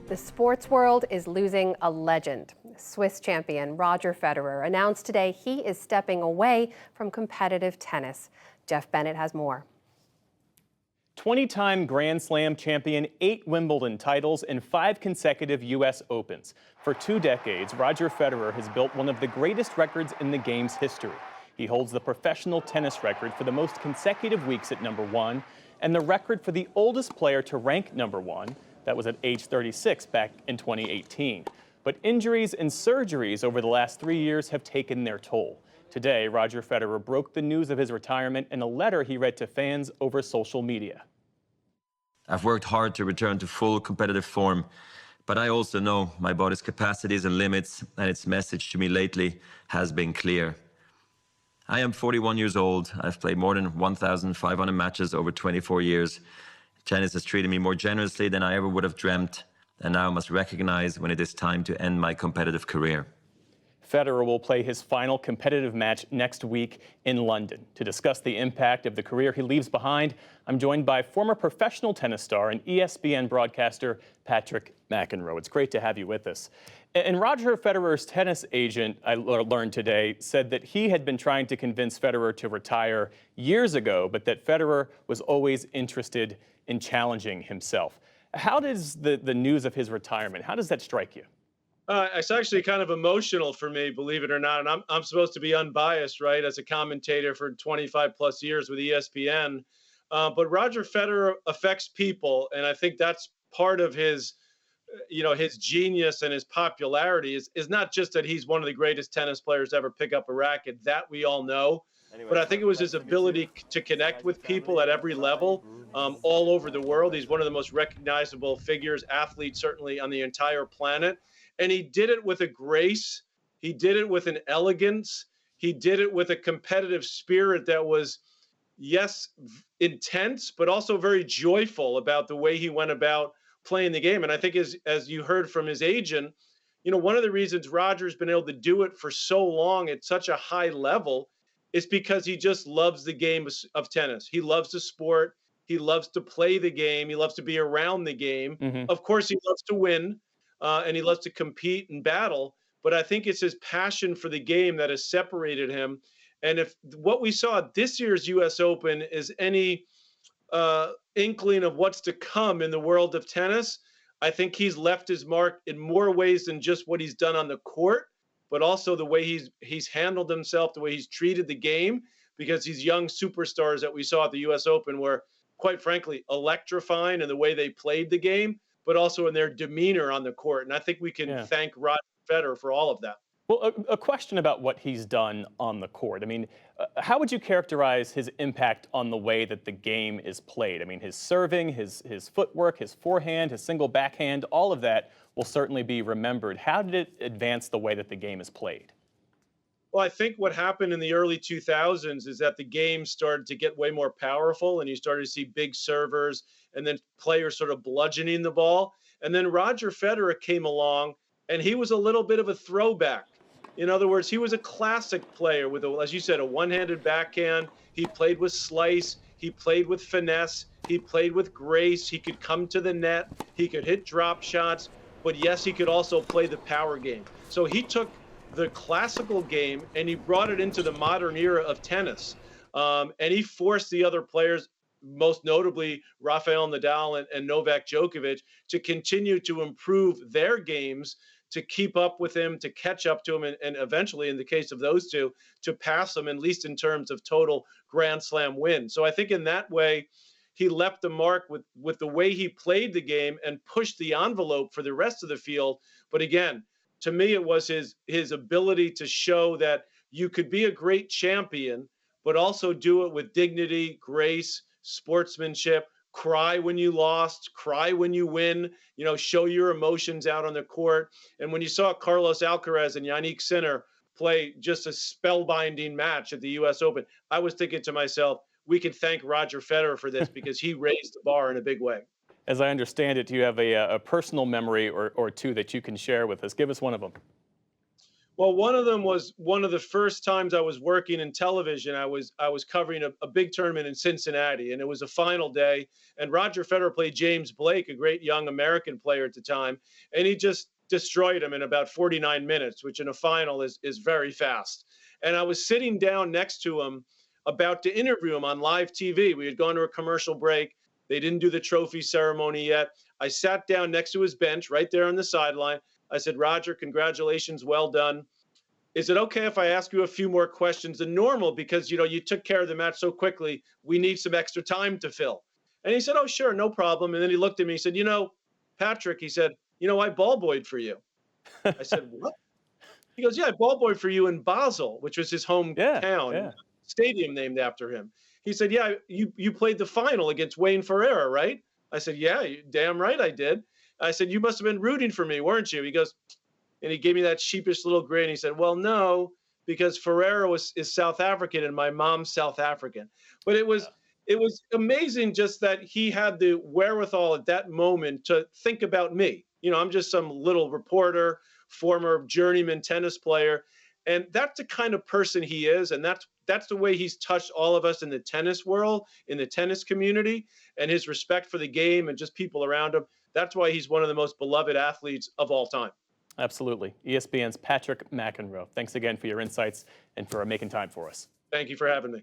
The sports world is losing a legend. Swiss champion Roger Federer announced today he is stepping away from competitive tennis. Geoff Bennett has more. 20-time Grand Slam champion, 8 Wimbledon titles, and 5 consecutive U.S. Opens. For 2 decades, Roger Federer has built one of the greatest records in the game's history. He holds the professional tennis record for the most consecutive weeks at #1 and the record for the oldest player to rank #1. That was at age 36 back in 2018. But injuries and surgeries over the last 3 years have taken their toll. Today, Roger Federer broke the news of his retirement in a letter he read to fans over social media. I've worked hard to return to full competitive form, but I also know my body's capacities and limits, and its message to me lately has been clear. I am 41 years old. I've played more than 1,500 matches over 24 years. Tennis has treated me more generously than I ever would have dreamt, and now I must recognize when it is time to end my competitive career. Federer will play his final competitive match next week in London. To discuss the impact of the career he leaves behind, I'm joined by former professional tennis star and ESPN broadcaster Patrick McEnroe. It's great to have you with us. And Roger Federer's tennis agent, I learned today, said that he had been trying to convince Federer to retire years ago, but that Federer was always interested in challenging himself. How does the news of his retirement, how does that strike you? It's actually kind of emotional for me, believe it or not. And I'm supposed to be unbiased, right, as a commentator for 25 plus years with ESPN. But Roger Federer affects people, and I think that's part of his, his genius and his popularity is not just that he's one of the greatest tennis players to ever pick up a racket. That we all know. But I think it was his ability to connect with people at every level, all over the world. He's one of the most recognizable figures, athletes certainly on the entire planet. And he did it with a grace. He did it with an elegance. He did it with a competitive spirit that was, yes, intense, but also very joyful about the way he went about playing the game. And I think as you heard from his agent, one of the reasons Roger's been able to do it for so long at such a high level is because he just loves the game of tennis. He loves the sport. He loves to play the game. He loves to be around the game. Mm-hmm. Of course, he loves to win. And he loves to compete and battle, but I think it's his passion for the game that has separated him. And if what we saw at this year's U.S. Open is any inkling of what's to come in the world of tennis, I think he's left his mark in more ways than just what he's done on the court, but also the way he's handled himself, the way he's treated the game, because these young superstars that we saw at the U.S. Open were, quite frankly, electrifying in the way they played the game, but also in their demeanor on the court. And I think we can thank Roger Federer for all of that. Well, a question about what he's done on the court. I mean, how would you characterize his impact on the way that the game is played? I mean, his serving, his footwork, his forehand, his single backhand, all of that will certainly be remembered. How did it advance the way that the game is played? Well, I think what happened in the early 2000s is that the game started to get way more powerful, and you started to see big servers and then players sort of bludgeoning the ball. And then Roger Federer came along, and he was a little bit of a throwback. In other words, he was a classic player with, as you said, a one-handed backhand. He played with slice. He played with finesse. He played with grace. He could come to the net. He could hit drop shots. But yes, he could also play the power game. So he took the classical game and he brought it into the modern era of tennis. And he forced the other players, most notably Rafael Nadal and Novak Djokovic, to continue to improve their games, to keep up with him, to catch up to him, and eventually, in the case of those two, to pass him, at least in terms of total Grand Slam wins. So I think in that way, he left a mark with the way he played the game and pushed the envelope for the rest of the field. But again, to me, it was his ability to show that you could be a great champion, but also do it with dignity, grace, sportsmanship, cry when you lost, cry when you win, show your emotions out on the court. And when you saw Carlos Alcaraz and Yannick Sinner play just a spellbinding match at the U.S. Open, I was thinking to myself, we can thank Roger Federer for this because he raised the bar in a big way. As I understand it, you have a personal memory or two that you can share with us. Give us one of them. Well, one of them was one of the first times I was working in television. I was covering a big tournament in Cincinnati, and it was a final day. And Roger Federer played James Blake, a great young American player at the time, and he just destroyed him in about 49 minutes, which in a final is very fast. And I was sitting down next to him, about to interview him on live TV. We had gone to a commercial break. They didn't do the trophy ceremony yet. I sat down next to his bench, right there on the sideline. I said, Roger, congratulations, well done. Is it okay if I ask you a few more questions than normal? Because, you took care of the match so quickly, we need some extra time to fill. And he said, oh, sure, no problem. And then he looked at me, he said, Patrick, he said, I ball boyed for you. I said, what? He goes, yeah, I ball boyed for you in Basel, which was his hometown, Yeah. stadium named after him. He said, yeah, you played the final against Wayne Ferreira, right? I said, yeah, damn right I did. I said, you must have been rooting for me, weren't you? He goes, and he gave me that sheepish little grin. He said, well, no, because Ferreira is South African and my mom's South African. But it was amazing just that he had the wherewithal at that moment to think about me. I'm just some little reporter, former journeyman tennis player. And that's the kind of person he is. And that's the way he's touched all of us in the tennis world, in the tennis community, and his respect for the game and just people around him. That's why he's one of the most beloved athletes of all time. Absolutely. ESPN's Patrick McEnroe. Thanks again for your insights and for making time for us. Thank you for having me.